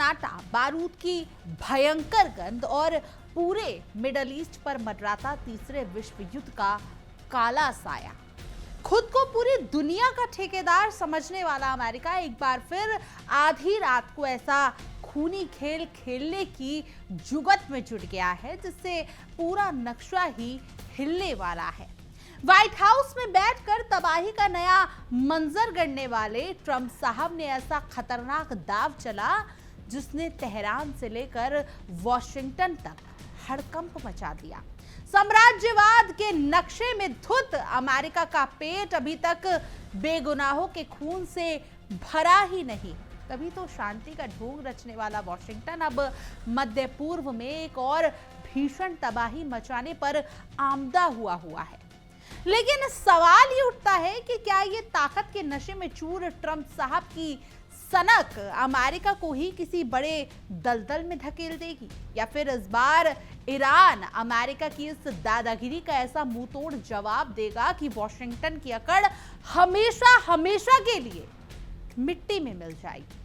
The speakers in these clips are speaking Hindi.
सन्नाटा, बारूद की भयंकर गंध और पूरे मिडल ईस्ट पर मंडराता तीसरे विश्व युद्ध का काला साया। खुद को पूरी दुनिया का ठेकेदार समझने वाला अमेरिका एक बार फिर आधी रात को ऐसा खूनी खेल खेलने की जुगत में जुट गया है जिससे पूरा नक्शा ही हिलने वाला है। व्हाइट हाउस में बैठकर तबाही का नया मंजर गढ़ने वाले ट्रंप साहब ने ऐसा खतरनाक दांव चला जिसने तेहरान से लेकर वॉशिंगटन तक हड़कंप मचा दिया। साम्राज्यवाद के नक्शे में धुत अमेरिका का पेट अभी तक बेगुनाहों के खून से भरा ही नहीं। तभी तो शांति का ढोंग रचने वाला वॉशिंगटन अब मध्य पूर्व में एक और भीषण तबाही मचाने पर आमदा हुआ है। लेकिन सवाल ये उठता है कि क्या ये ताकत के नशे में चूर ट्रंप साहब की सनक अमेरिका को ही किसी बड़े दलदल में धकेल देगी, या फिर इस बार ईरान अमेरिका की इस दादागिरी का ऐसा मुंहतोड़ जवाब देगा कि वॉशिंगटन की अकड़ हमेशा हमेशा के लिए मिट्टी में मिल जाएगी।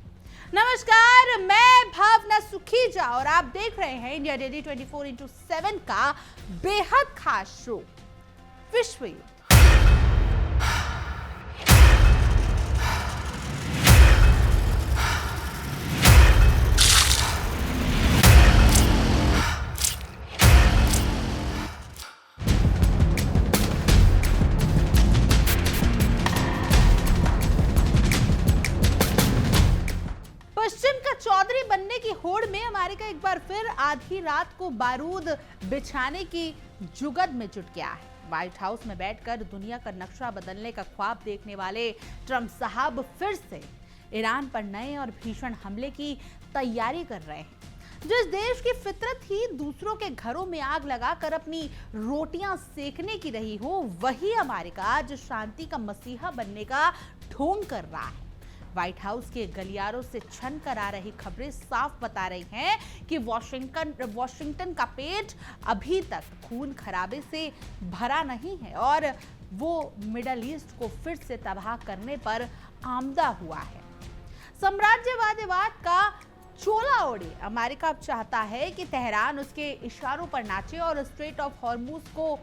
नमस्कार, मैं भावना सुखीजा और आप देख रहे हैं इंडिया डेली 24x7 का बेहद खास शो विश्व युद्ध। पश्चिम का चौधरी बनने की होड़ में अमेरिका एक बार फिर आधी रात को बारूद बिछाने की जुगत में जुट गया है। व्हाइट हाउस में बैठकर दुनिया का नक्शा बदलने का ख्वाब देखने वाले ट्रंप साहब फिर से ईरान पर नए और भीषण हमले की तैयारी कर रहे हैं। जिस देश की फितरत ही दूसरों के घरों में आग लगाकर अपनी रोटियां सेकने की रही हो, वही अमेरिका आज शांति का मसीहा बनने का ढोंग कर रहा है। व्हाइट हाउस के गलियारों से छन कर आ रही खबरें साफ बता रही हैं कि वॉशिंगटन का पेट अभी तक खून खराबे से भरा नहीं है और वो मिडल ईस्ट को फिर से तबाह करने पर आमदा हुआ है। साम्राज्यवाद का चोला ओढ़े अमेरिका अब चाहता है कि तेहरान उसके इशारों पर नाचे और स्ट्रेट ऑफ हॉर्मुज को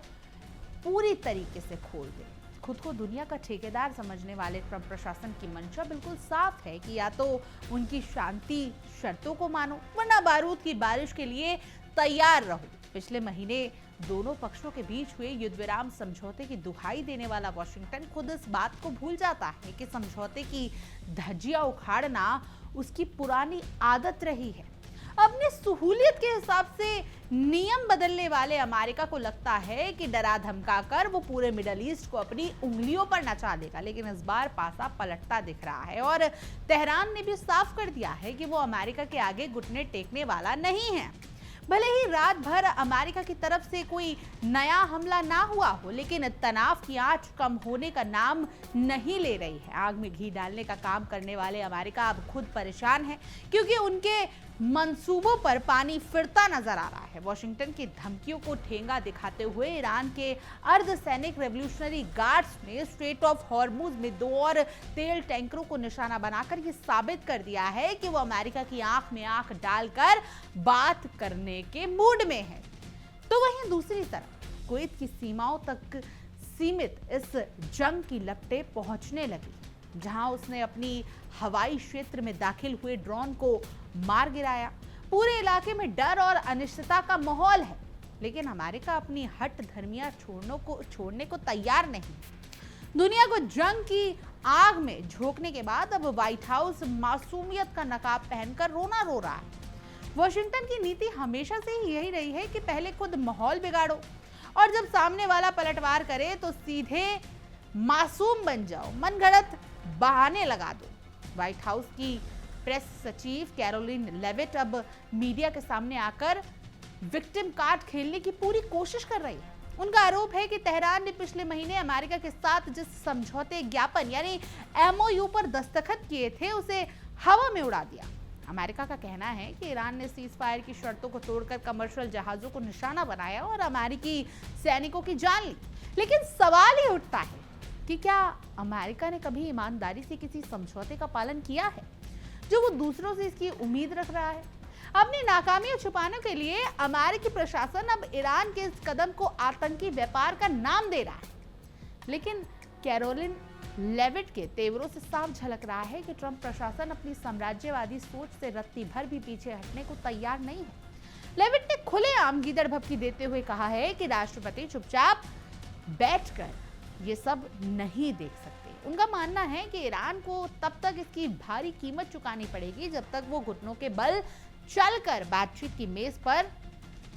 पूरी तरीके से खोल दे। खुद को दुनिया का ठेकेदार समझने वाले ट्रंप प्रशासन की मंशा बिल्कुल साफ है कि या तो उनकी शांति शर्तों को मानो, वरना बारूद की बारिश के लिए तैयार रहो। पिछले महीने दोनों पक्षों के बीच हुए युद्ध विराम समझौते की दुहाई देने वाला वॉशिंगटन खुद इस बात को भूल जाता है कि समझौते की धज्जियां उखाड़ना उसकी पुरानी आदत रही है। अपनी सहूलियत के हिसाब से नियम बदलने वाले अमेरिका को लगता है कि डरा धमकाकर वो पूरे मिडल ईस्ट को अपनी उंगलियों पर नचा देगा, लेकिन इस बार पासा पलटता दिख रहा है और तेहरान ने भी साफ कर दिया है कि वो अमेरिका के आगे घुटने टेकने वाला नहीं है। भले ही रात भर अमेरिका की तरफ से कोई नया हमला ना हुआ हो, लेकिन तनाव की आंच कम होने का नाम नहीं ले रही है। आग में घी डालने का काम करने वाले अमेरिका अब खुद परेशान है क्योंकि उनके मंसूबों पर पानी फिरता नजर आ रहा है। वॉशिंगटन की धमकियों को ठेंगा दिखाते हुए ईरान के अर्धसैनिक रेवोल्यूशनरी गार्ड्स ने स्ट्रेट ऑफ हॉर्मुज में 2 और तेल टैंकरों को निशाना बनाकर ये साबित कर दिया है कि वो अमेरिका की आंख में आंख डालकर बात करने के मूड में है। तो वहीं दूसरी तरफ कुवैत की सीमाओं तक सीमित इस जंग की लपटें पहुंचने लगी, जहां उसने अपनी हवाई क्षेत्र में दाखिल हुए ड्रोन को मार गिराया। पूरे इलाके में डर और अनिश्चितता का माहौल है, लेकिन अमेरिका अपनी हट धर्मियां छोड़ने को तैयार नहीं। दुनिया को जंग की आग में झोंकने के बाद अब व्हाइट हाउस मासूमियत का नकाब पहनकर रोना रो रहा है। वॉशिंगटन की नीति हमेशा से ही यही रही है कि पहले खुद माहौल बिगाड़ो और जब सामने वाला पलटवार करे तो सीधे मासूम बन जाओ, मनगढ़ंत बहाने लगा दो। व्हाइट हाउस की प्रेस सचिव कैरोलिन लेविट अब मीडिया के सामने आकर विक्टिम कार्ड खेलने की पूरी कोशिश कर रही है। उनका आरोप है कि तेहरान ने पिछले महीने अमेरिका के साथ जिस समझौते ज्ञापन यानी MOU पर दस्तखत किए थे उसे हवा में उड़ा दिया। अमेरिका का कहना है कि ईरान ने सीज फायर की शर्तों को तोड़कर कमर्शियल जहाजों को निशाना बनाया और अमेरिकी सैनिकों की जान ली। लेकिन सवाल ये उठता है कि क्या अमेरिका ने कभी ईमानदारी से किसी समझौते का पालन किया है? जो वो दूसरों से इसकी उम्मीद रख रहा है। अपनी नाकामियों छुपाने के लिए अमेरिकी प्रशासन अब ईरान के इस कदम को आतंकी व्यापार का नाम दे रहा है, लेकिन कैरोलिन लेविट के तेवरों से साफ झलक रहा है कि ट्रंप प्रशासन अपनी साम्राज्यवादी सोच से रत्ती भर भी पीछे हटने को तैयार नहीं है। लेविट ने खुलेआम गीदड़ भभकी देते हुए कहा है कि राष्ट्रपति चुपचाप बैठकर ये सब नहीं देख सकते। उनका मानना है कि ईरान को तब तक इसकी भारी कीमत चुकानी पड़ेगी जब तक वो घुटनों के बल चलकर बातचीत की मेज पर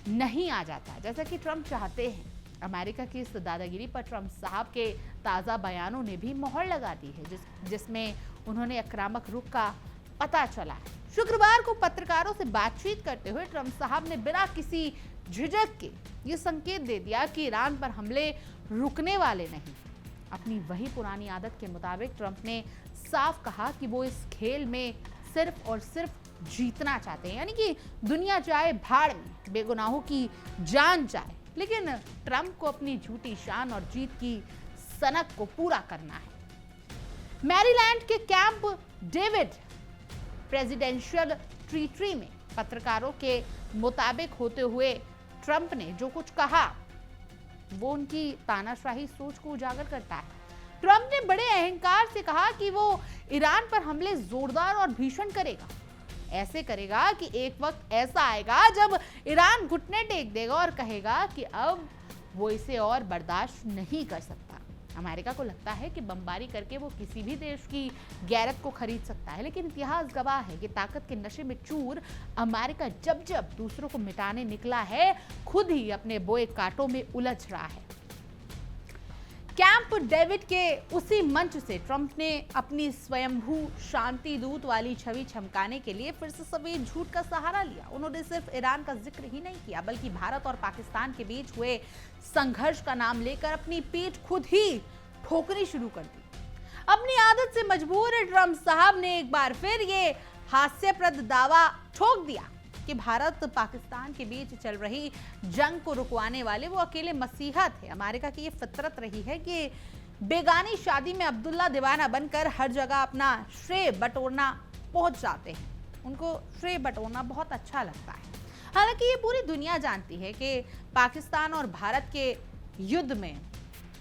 नहीं आ जाता, जैसा कि ट्रंप चाहते हैं। अमेरिका की इस दादागिरी पर ट्रंप साहब के ताजा बयानों ने भी मोहर लगा दी है, जिसमें उन्होंने आक्रामक रुख का पता चला है। शुक्रवार को पत्रकारों से बातचीत करते हुए ट्रंप साहब ने बिना किसी झिझक के ये संकेत दे दिया कि ईरान पर हमले रुकने वाले नहीं। अपनी वही पुरानी आदत के मुताबिक ट्रंप ने साफ कहा कि वो इस खेल में सिर्फ और सिर्फ जीतना चाहते हैं, यानी कि दुनिया जाए भाड़ में, बेगुनाहों की जान जाए, लेकिन ट्रंप को अपनी झूठी शान और जीत की सनक को पूरा करना है। मैरीलैंड के कैंप डेविड प्रेसिडेंशियल ट्रीटरी में पत्रकारों के मुताबिक होते हुए ट्रंप ने जो कुछ कहा वो उनकी तानाशाही सोच को उजागर करता है। ट्रंप ने बड़े अहंकार से कहा कि वो ईरान पर हमले जोरदार और भीषण करेगा। ऐसे करेगा कि एक वक्त ऐसा आएगा जब ईरान घुटने टेक देगा और कहेगा कि अब वो इसे और बर्दाश्त नहीं कर सकता। अमेरिका को लगता है कि बमबारी करके वो किसी भी देश की गैरत को खरीद सकता है, लेकिन इतिहास गवाह है कि ताकत के नशे में चूर अमेरिका जब जब दूसरों को मिटाने निकला है, खुद ही अपने बोए कांटों में उलझ रहा है। कैंप डेविड के उसी मंच से ट्रंप ने अपनी स्वयंभू शांति दूत वाली छवि चमकाने के लिए फिर से सफेद झूठ का सहारा लिया। उन्होंने सिर्फ ईरान का जिक्र ही नहीं किया, बल्कि भारत और पाकिस्तान के बीच हुए संघर्ष का नाम लेकर अपनी पीठ खुद ही ठोकनी शुरू कर दी। अपनी आदत से मजबूर ट्रंप साहब ने एक बार फिर ये हास्यप्रद दावा ठोक दिया कि भारत पाकिस्तान के बीच चल रही जंग को रुकवाने वाले वो अकेले मसीहा थे। अमेरिका की ये फितरत रही है कि बेगानी शादी में अब्दुल्ला दीवाना बनकर हर जगह अपना श्रेय बटोरना पहुंच जाते हैं। उनको श्रेय बटोरना बहुत अच्छा लगता है। हालांकि ये पूरी दुनिया जानती है कि पाकिस्तान और भारत के युद्ध में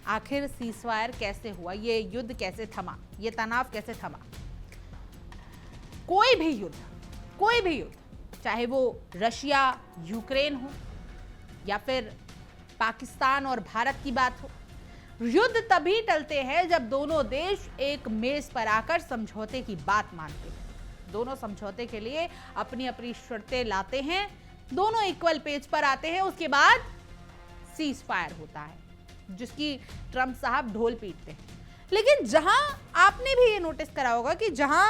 आखिर सीजफायर कैसे हुआ, ये युद्ध कैसे थमा, ये तनाव कैसे थमा। कोई भी युद्ध, चाहे वो रशिया यूक्रेन हो या फिर पाकिस्तान और भारत की बात हो, युद्ध तभी टलते हैं जब दोनों देश एक मेज पर आकर समझौते की बात मानते हैं। दोनों समझौते के लिए अपनी अपनी शर्तें लाते हैं, दोनों इक्वल पेज पर आते हैं, उसके बाद सीज फायर होता है, जिसकी ट्रंप साहब ढोल पीटते हैं। लेकिन जहां आपने भी ये नोटिस करा होगा कि जहां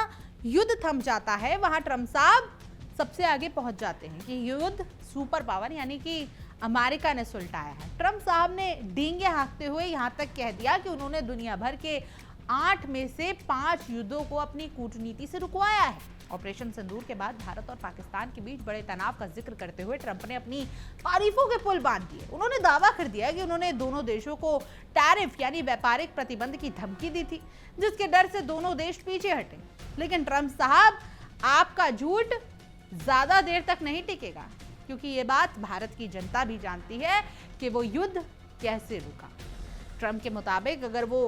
युद्ध थम जाता है वहां ट्रंप साहब सबसे आगे पहुंच जाते हैं कि युद्ध सुपर पावर यानी कि अमेरिका ने सुलटाया है। ट्रंप साहब ने डींगे हाँकते हुए यहां तक कह दिया कि उन्होंने दुनिया भर के 8 में से 5 युद्धों को अपनी कूटनीति से रुकवाया है। ऑपरेशन सिंदूर के बाद भारत और पाकिस्तान के बीच बड़े तनाव का जिक्र करते हुए ट्रंप ने अपनी तारीफों के पुल बांध दिए। उन्होंने दावा कर दिया कि उन्होंने दोनों देशों को टैरिफ यानी व्यापारिक प्रतिबंध की धमकी दी थी, जिसके डर से दोनों देश पीछे हटे। लेकिन ट्रंप साहब, आपका झूठ ज्यादा देर तक नहीं टिकेगा, क्योंकि ये बात भारत की जनता भी जानती है कि वो युद्ध कैसे रुका। ट्रंप के मुताबिक अगर वो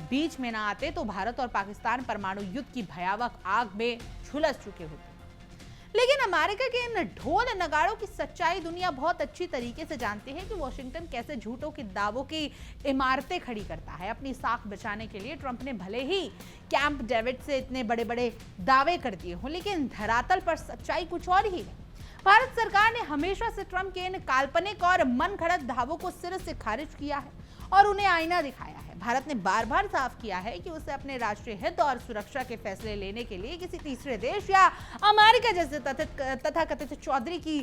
बीच में ना आते तो भारत और पाकिस्तान परमाणु युद्ध की भयावह आग में झुलस चुके होते। लेकिन अमेरिका के इन ढोल नगाड़ों की सच्चाई दुनिया बहुत अच्छी तरीके से जानती है कि वॉशिंगटन कैसे झूठों के दावों की इमारतें खड़ी करता है। अपनी साख बचाने के लिए ट्रंप ने भले ही कैंप डेविड से इतने बड़े बड़े दावे कर दिए हों, लेकिन धरातल पर सच्चाई कुछ और ही है। भारत सरकार ने हमेशा से ट्रंप के इन काल्पनिक और मन घड़त दावों को सिरे से खारिज किया है और उन्हें आईना दिखाया है। भारत ने बार बार साफ किया है कि उसे अपने राष्ट्रीय हित और सुरक्षा के फैसले लेने के लिए किसी तीसरे देश या अमेरिका जैसे तथाकथित चौधरी की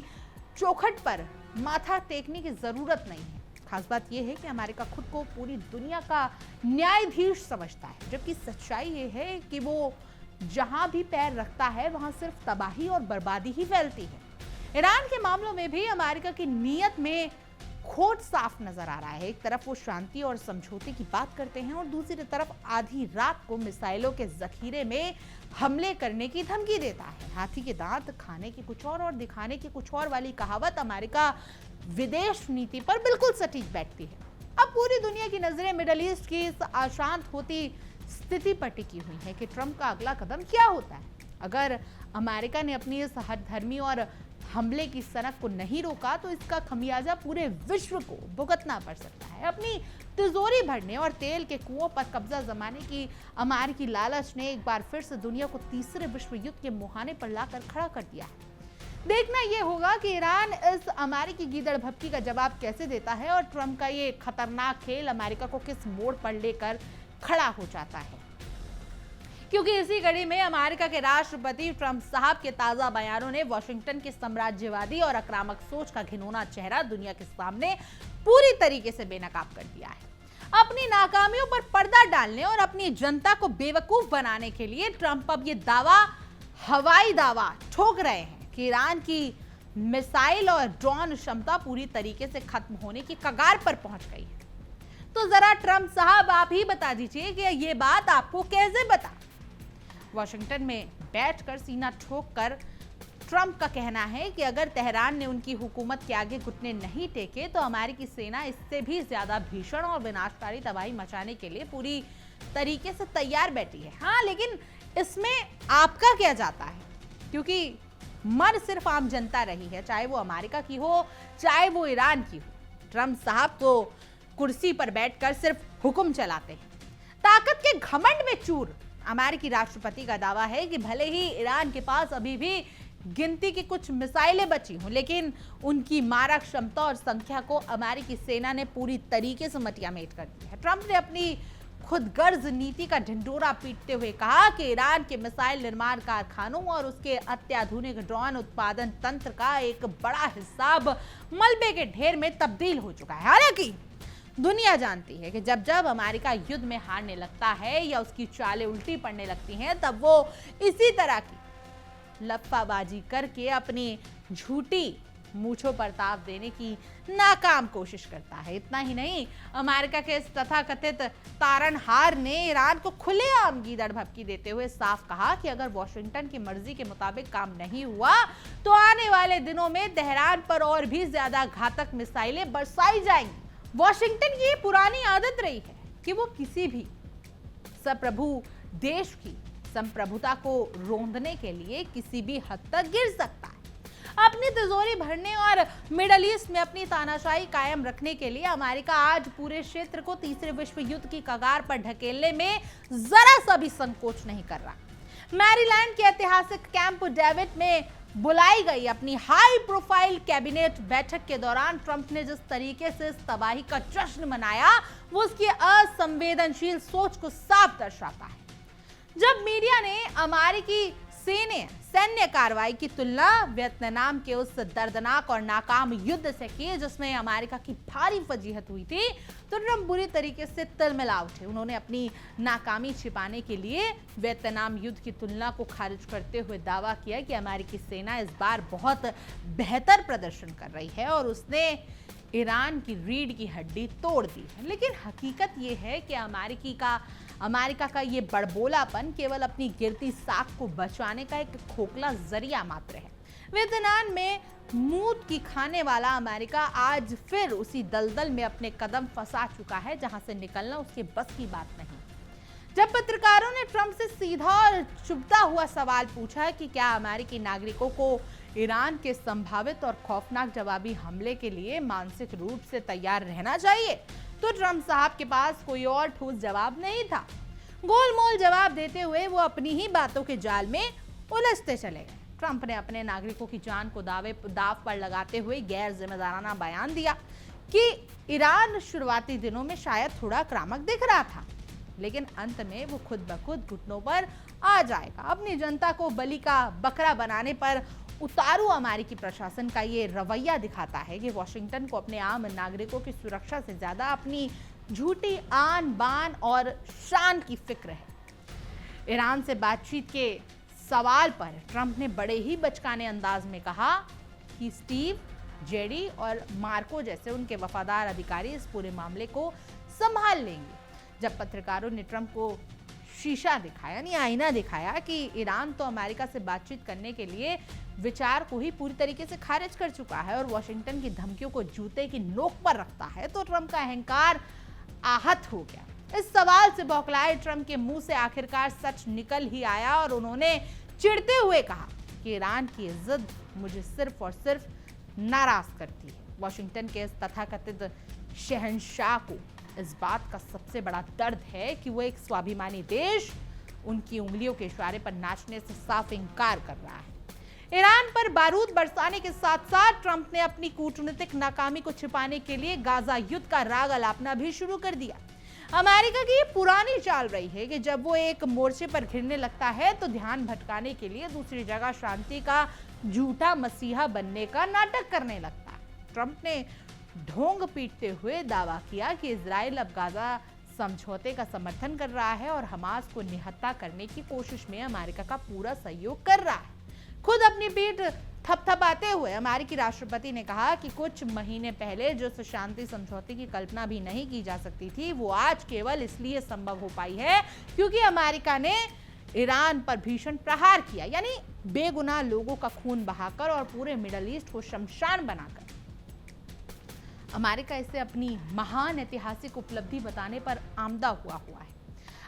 चौखट पर माथा टेकने की जरूरत नहीं है। खास बात यह है कि अमेरिका खुद को पूरी दुनिया का न्यायाधीश समझता है, जबकि सच्चाई ये है कि वो जहां भी पैर रखता है वहां सिर्फ तबाही और बर्बादी ही फैलती है। ईरान के मामलों में भी अमेरिका की नीयत में खोट साफ नजर आ रहा है। एक तरफ वो शांति और समझौते की बात करते हैं और दूसरी तरफ आधी रात को मिसाइलों के जखीरे में हमले करने की धमकी देता है। हाथी के दांत खाने की कुछ और दिखाने की कुछ और वाली कहावत अमेरिका विदेश नीति पर बिल्कुल सटीक बैठती है। अब पूरी दुनिया की नजरें मिडल ईस्ट की इस अशांत होती स्थिति पर टिकी हुई है कि ट्रंप का अगला कदम क्या होता है। अगर अमेरिका ने अपनी इस हठधर्मी और हमले की सनक को नहीं रोका तो इसका खमियाजा पूरे विश्व को भुगतना पड़ सकता है। अपनी तिजोरी भरने और तेल के कुओं पर कब्जा जमाने की अमेरिकी लालच ने एक बार फिर से दुनिया को तीसरे विश्व युद्ध के मुहाने पर लाकर खड़ा कर दिया है। देखना यह होगा कि ईरान इस अमेरिकी गीदड़ भपकी का जवाब कैसे देता है और ट्रंप का ये खतरनाक खेल अमेरिका को किस मोड़ पर लेकर खड़ा हो जाता है। क्योंकि इसी कड़ी में अमेरिका के राष्ट्रपति ट्रंप साहब के ताजा बयानों ने वॉशिंगटन के साम्राज्यवादी और आक्रामक सोच का घिनौना चेहरा दुनिया के सामने पूरी तरीके से बेनकाब कर दिया है। अपनी नाकामियों पर पर्दा डालने और अपनी जनता को बेवकूफ बनाने के लिए ट्रंप अब ये हवाई दावा ठोक रहे हैं कि ईरान की मिसाइल और ड्रोन क्षमता पूरी तरीके से खत्म होने की कगार पर पहुंच गई है। तो जरा ट्रंप साहब आप ही बता दीजिए कि ये बात आपको कैसे पता। वॉशिंगटन में बैठकर सीना ठोककर ट्रंप का कहना है कि अगर तेहरान ने उनकी हुकूमत के आगे घुटने नहीं टेके तो अमेरिकी सेना इससे भी ज्यादा भीषण और विनाशकारी तबाही मचाने के लिए पूरी तरीके से तैयार बैठी है। हाँ, लेकिन इसमें आपका क्या जाता है, क्योंकि मर सिर्फ आम जनता रही है, चाहे वो अमेरिका की हो चाहे वो ईरान की हो। ट्रंप साहब तो कुर्सी पर बैठकर सिर्फ हुक्म चलाते हैं। ताकत के घमंड में चूर अमेरिकी राष्ट्रपति का दावा है कि भले ही ईरान के पास अभी भी गिनती की कुछ मिसाइलें बची हों, लेकिन उनकी मारक क्षमता और संख्या को अमेरिकी सेना ने पूरी तरीके से मटियामेट कर दिया है। ट्रंप ने अपनी खुदगर्ज नीति का ढिंढोरा पीटते हुए कहा कि ईरान के मिसाइल निर्माण कारखानों और उसके अत्याधुनिक ड्रोन उत्पादन तंत्र का एक बड़ा हिस्सा मलबे के ढेर में तब्दील हो चुका है। हालांकि दुनिया जानती है कि जब जब अमेरिका युद्ध में हारने लगता है या उसकी चालें उल्टी पड़ने लगती हैं, तब वो इसी तरह की लफ्फाबाजी करके अपनी झूठी मूंछों पर ताव देने की नाकाम कोशिश करता है। इतना ही नहीं, अमेरिका के इस तथाकथित तारनहार ने ईरान को खुलेआम गीदड़ भपकी देते हुए साफ कहा कि अगर वॉशिंगटन की मर्जी के मुताबिक काम नहीं हुआ तो आने वाले दिनों में तेहरान पर और भी ज्यादा घातक मिसाइलें बरसाई जाएंगी। वॉशिंगटन की पुरानी आदत रही है कि वो किसी भी सप्रभु देश की संप्रभुता को रोंदने के लिए किसी भी हद तक गिर सकता है। अपनी तिजोरी भरने और मिडल ईस्ट में अपनी तानाशाही कायम रखने के लिए अमेरिका आज पूरे क्षेत्र को तीसरे विश्व युद्ध की कगार पर ढकेलने में जरा सा भी संकोच नहीं कर रहा। मैरीलैंड के ऐतिहासिक कैंप डेविड में बुलाई गई अपनी हाई प्रोफाइल कैबिनेट बैठक के दौरान ट्रंप ने जिस तरीके से इस तबाही का जश्न मनाया, वो उसकी असंवेदनशील सोच को साफ दर्शाता है। जब मीडिया ने अमेरिकी सैन्य कार्रवाई की तुलना वियतनाम के उस दर्दनाक और नाकाम युद्ध से की जिसमें अमेरिका की भारी फजीहत हुई थी, तो ट्रंप बुरी तरीके से तिलमिला उठे। उन्होंने अपनी नाकामी छिपाने के लिए वियतनाम युद्ध की तुलना को खारिज करते हुए दावा किया कि अमेरिकी सेना इस बार बहुत बेहतर प्रदर्शन कर रही है और उसने ईरान की रीढ़ की हड्डी तोड़ दी है। लेकिन हकीकत यह है कि अमेरिका का ये बड़बोलापन केवल अपनी गिरती साख को बचाने का एक खोखला जरिया मात्र है। वियतनाम में मूत की खाने वाला अमेरिका आज फिर उसी दलदल में अपने कदम फंसा चुका है जहां से निकलना उसके बस की बात नहीं। जब पत्रकारों ने ट्रंप से सीधा और चुभता हुआ सवाल पूछा कि क्या अमेरिकी नागरिकों को ईरान के संभावित और खौफनाक जवाबी हमले के लिए मानसिक रूप से तैयार रहना चाहिए, तो ट्रंप साहब के पास कोई और ठोस जवाब नहीं था। गोलमोल जवाब देते हुए वो अपनी ही बातों के जाल में उलझते चले गए। ट्रंप ने अपने नागरिकों की जान को दाव पर लगाते हुए गैर जिम्मेदाराना बयान दिया कि ईरान शुरुआती दिनों में शायद थोड़ा आक्रामक दिख रहा था, लेकिन अंत में वो खुद ब खुद घुटनों पर आ जाएगा। अपनी जनता को बलि का बकरा बनाने पर उतारू अमेरिकी प्रशासन का ये रवैया दिखाता है कि वॉशिंगटन को अपने आम नागरिकों की सुरक्षा से ज्यादा अपनी झूठी आन बान और शान की फिक्र है। ईरान से बातचीत के सवाल पर ट्रंप ने बड़े ही बचकाने अंदाज में कहा कि स्टीव, जेडी और मार्को जैसे उनके वफादार अधिकारी इस पूरे मामले को संभाल लेंगे। जब पत्रकारों ने ट्रंप को शीशा दिखाया, यानी आईना दिखाया कि ईरान तो अमेरिका से बातचीत करने के लिए विचार को ही पूरी तरीके से खारिज कर चुका है और वॉशिंगटन की धमकियों को जूते की नोक पर रखता है, तो ट्रंप का अहंकार आहत हो गया। इस सवाल से बौखलाए ट्रंप के मुंह से आखिरकार सच निकल ही आया और उन्होंने चिढ़ते हुए कहा कि ईरान की इज्जत मुझे सिर्फ और सिर्फ नाराज करती है। वॉशिंगटन के इस तथाकथित शहंशाह को इस बात का सबसे बड़ा दर्द है कि वो एक स्वाभिमानी देश उनकी उंगलियों के इशारे पर नाचने से साफ इंकार कर रहा है। ईरान पर बारूद बरसाने के साथ साथ ट्रंप ने अपनी कूटनीतिक नाकामी को छिपाने के लिए गाजा युद्ध का राग अलापना भी शुरू कर दिया। अमेरिका की पुरानी चाल रही है कि जब वो एक मोर्चे पर घिरने लगता है तो ध्यान भटकाने के लिए दूसरी जगह शांति का झूठा मसीहा बनने का नाटक करने लगता है। ट्रंप ने ढोंग पीटते हुए दावा किया कि इजराइल अब गाजा समझौते का समर्थन कर रहा है और हमास को निहत्था करने की कोशिश में अमेरिका का पूरा सहयोग कर रहा है। खुद अपनी पीठ थपथपाते हुए अमेरिकी राष्ट्रपति ने कहा कि कुछ महीने पहले जो शांति समझौते की कल्पना भी नहीं की जा सकती थी वो आज केवल इसलिए संभव हो पाई है क्योंकि अमेरिका ने ईरान पर भीषण प्रहार किया, यानी बेगुनाह लोगों का खून बहाकर और पूरे मिडल ईस्ट को शमशान बनाकर। अमेरिका इसे अपनी महान ऐतिहासिक उपलब्धि बताने पर आमदा हुआ है।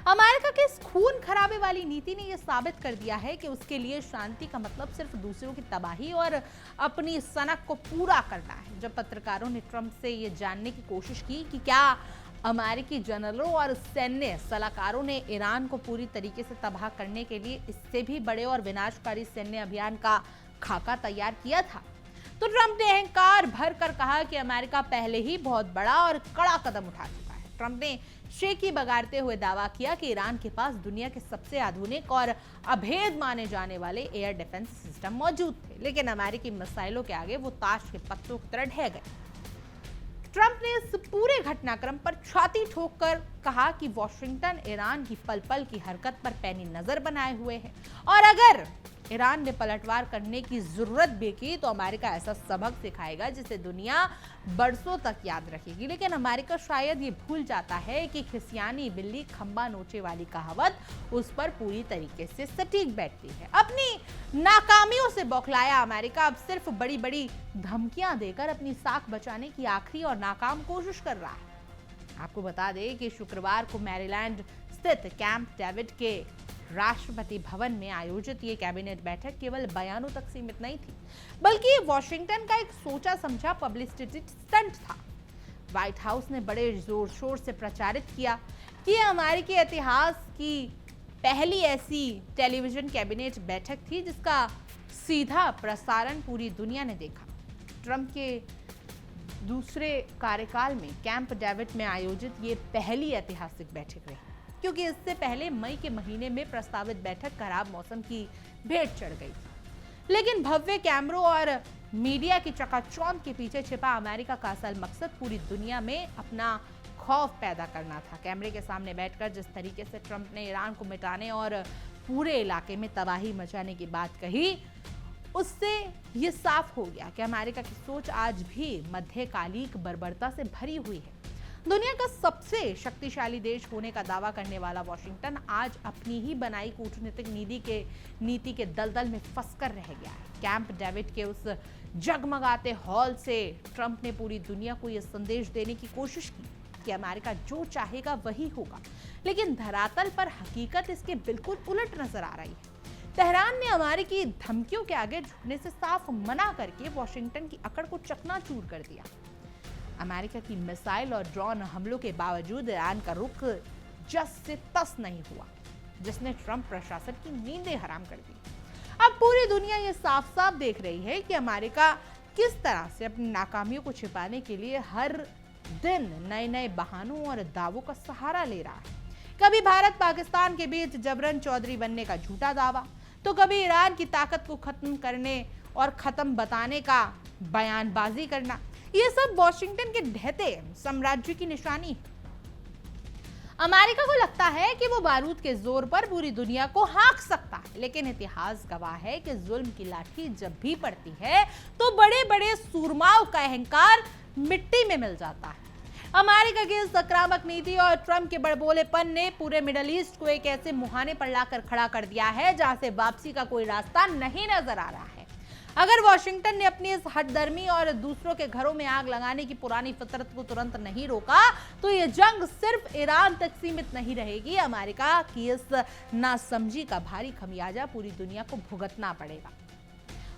अमेरिका के इस खून खराबे वाली नीति ने यह साबित कर दिया है कि उसके लिए शांति का मतलब सिर्फ दूसरों की तबाही और अपनी सनक को पूरा करना है। जब पत्रकारों ने ट्रंप से यह जानने की कोशिश की कि क्या अमेरिकी जनरलों और सैन्य सलाहकारों ने ईरान को पूरी तरीके से तबाह करने के लिए इससे भी बड़े और विनाशकारी सैन्य अभियान का खाका तैयार किया था, तो ट्रंप ने अहंकार भर कर कहा कि अमेरिका पहले ही बहुत बड़ा और कड़ा कदम उठा चुका है। ट्रंप ने शेखी बगाड़ते हुए दावा किया कि ईरान के पास दुनिया के सबसे आधुनिक और अभेद माने जाने वाले एयर डिफेंस सिस्टम मौजूद थे, लेकिन अमेरिकी मिसाइलों के आगे वो ताश के पत्तों की तरह ढह गए। ट्रंप ने इस पूरे घटनाक्रम पर छाती ठोककर कहा कि वॉशिंगटन ईरान की पल पल की हरकत पर पैनी नजर बनाए हुए है और अगर ईरान ने पलटवार करने की जरूरत भी की तो अमेरिका ऐसा सबक सिखाएगा जिसे दुनिया बरसों तक याद रखेगी। लेकिन अमेरिका शायद ये भूल जाता है कि खिसियानी बिल्ली खंबा नोचे वाली कहावत उस पर पूरी तरीके से सटीक बैठती है। अपनी नाकामियों से बौखलाया अमेरिका अब सिर्फ बड़ी बड़ी धमकियां देकर अपनी साख बचाने की आखिरी और नाकाम कोशिश कर रहा है। आपको बता दें कि शुक्रवार को मैरीलैंड स्थित कैंप डेविड के राष्ट्रपति भवन में आयोजित ये कैबिनेट बैठक केवल बयानों तक सीमित नहीं थी, बल्कि वॉशिंगटन का एक सोचा समझा पब्लिसिटी स्टंट था। व्हाइट हाउस ने बड़े जोर शोर से प्रचारित किया कि अमेरिकी इतिहास की पहली ऐसी टेलीविजन कैबिनेट बैठक थी जिसका सीधा प्रसारण पूरी दुनिया ने देखा। ट्रंप के दूसरे कार्यकाल में कैंप डेविड में आयोजित ये पहली ऐतिहासिक बैठक रही, क्योंकि इससे पहले मई के महीने में प्रस्तावित बैठक खराब मौसम की भेंट चढ़ गई थी। लेकिन भव्य कैमरों और मीडिया की चकाचौंध के पीछे छिपा अमेरिका का असल मकसद पूरी दुनिया में अपना खौफ पैदा करना था। कैमरे के सामने बैठकर जिस तरीके से ट्रंप ने ईरान को मिटाने और पूरे इलाके में तबाही मचाने की बात कही, उससे ये साफ हो गया कि अमेरिका की सोच आज भी मध्यकालिक बर्बरता से भरी हुई है। दुनिया का सबसे शक्तिशाली देश होने का दावा करने वाला वॉशिंगटन आज अपनी ही बनाई कूटनीतिक नीति के दलदल में फंसकर रह गया है। कैंप डेविड के उस जगमगाते हॉल से ट्रंप ने पूरी दुनिया को यह संदेश देने की कोशिश की कि अमेरिका जो चाहेगा वही होगा, लेकिन धरातल पर हकीकत इसके बिल्कुल उलट नजर आ रही है। तेहरान ने अमेरिकी धमकियों के आगे झुकने से साफ मना करके वॉशिंगटन की अकड़ को चकनाचूर कर दिया। अमेरिका की मिसाइल और ड्रोन हमलों के बावजूद ईरान का रुख जस से तस नहीं हुआ, जिसने ट्रंप प्रशासन की नींदें हराम कर दी। अब पूरी दुनिया ये साफ साफ देख रही है कि अमेरिका किस तरह से अपनी नाकामियों को छिपाने के लिए हर दिन नए नए बहानों और दावों का सहारा ले रहा है। कभी भारत पाकिस्तान के बीच जबरन चौधरी बनने का झूठा दावा, तो कभी ईरान की ताकत को खत्म करने और खत्म बताने का बयानबाजी करना। ये सब वॉशिंगटन के ढहते साम्राज्य की निशानी है। अमेरिका को लगता है कि वो बारूद के जोर पर पूरी दुनिया को हाँक सकता है, लेकिन इतिहास गवाह है कि जुल्म की लाठी जब भी पड़ती है तो बड़े बड़े सूरमाओं का अहंकार मिट्टी में मिल जाता है। अमेरिका की इस आक्रामक नीति और ट्रंप के बड़बोलेपन ने पूरे मिडिल ईस्ट को एक ऐसे मुहाने पर लाकर खड़ा कर दिया है जहां से वापसी का कोई रास्ता नहीं नजर आ रहा है। अगर वॉशिंगटन ने अपनी इस हठधर्मी और दूसरों के घरों में आग लगाने की पुरानी फितरत को तुरंत नहीं रोका तो ये जंग सिर्फ ईरान तक सीमित नहीं रहेगी। अमेरिका की इस नासमझी का भारी खमियाजा पूरी दुनिया को भुगतना पड़ेगा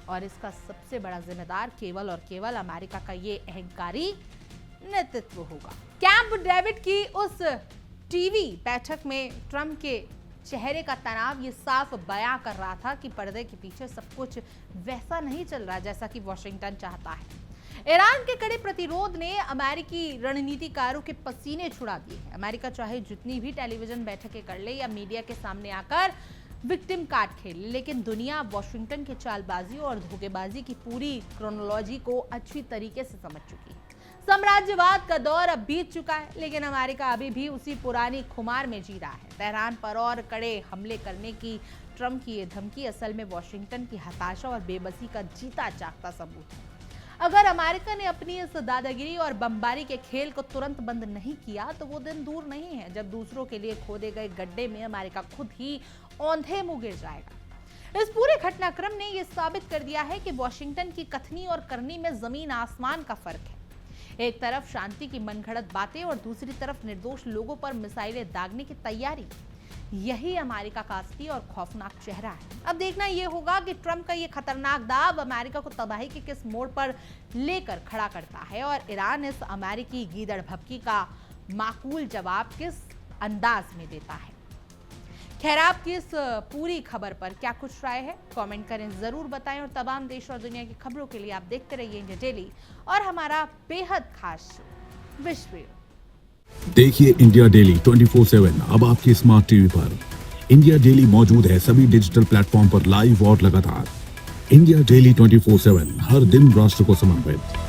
और इसका सबसे बड़ा जिम्मेदार केवल और केवल अमेरिका का ये अहंकारी नेतृत्व होगा। कैंप डेविड की उस टीवी बैठक में ट्रंप के चेहरे का तनाव ये साफ बयां कर रहा था कि पर्दे के पीछे सब कुछ वैसा नहीं चल रहा जैसा कि वॉशिंगटन चाहता है। ईरान के कड़े प्रतिरोध ने अमेरिकी रणनीतिकारों के पसीने छुड़ा दिए। अमेरिका चाहे जितनी भी टेलीविजन बैठकें कर ले या मीडिया के सामने आकर विक्टिम कार्ड खेले, लेकिन दुनिया वॉशिंगटन के चालबाजी और धोखेबाजी की पूरी क्रोनोलॉजी को अच्छी तरीके से समझ चुकी है। साम्राज्यवाद का दौर अब बीत चुका है, लेकिन अमेरिका अभी भी उसी पुरानी खुमार में जी रहा है। तेहरान पर और कड़े हमले करने की ट्रंप की ये धमकी असल में वॉशिंगटन की हताशा और बेबसी का जीता जागता सबूत है। अगर अमेरिका ने अपनी इस दादागिरी और बमबारी के खेल को तुरंत बंद नहीं किया तो वो दिन दूर नहीं है जब दूसरों के लिए खोदे गए गड्ढे में अमेरिका खुद ही औंधे मुंह गिर जाएगा। इस पूरे घटनाक्रम ने यह साबित कर दिया है कि वॉशिंगटन की कथनी और करनी में जमीन आसमान का फर्क है। एक तरफ शांति की मनगढ़ंत बातें और दूसरी तरफ निर्दोष लोगों पर मिसाइलें दागने की तैयारी। यही अमेरिका का असली और खौफनाक चेहरा है। अब देखना यह होगा कि ट्रंप का यह खतरनाक दाव अमेरिका को तबाही के किस मोड़ पर लेकर खड़ा करता है और ईरान इस अमेरिकी गीदड़ भभकी का माकूल जवाब किस अंदाज में देता है। खैर, आपकी इस पूरी खबर पर क्या कुछ राय है, कमेंट करें, जरूर बताएं और तमाम देश और दुनिया की खबरों के लिए आप देखते रहिए इंडिया डेली और हमारा बेहद खास विश्व। देखिए इंडिया डेली 24/7 अब आपके स्मार्ट टीवी पर। इंडिया डेली मौजूद है सभी डिजिटल प्लेटफॉर्म पर लाइव और लगातार। इंडिया डेली 24/7 हर दिन राष्ट्र को समर्पित।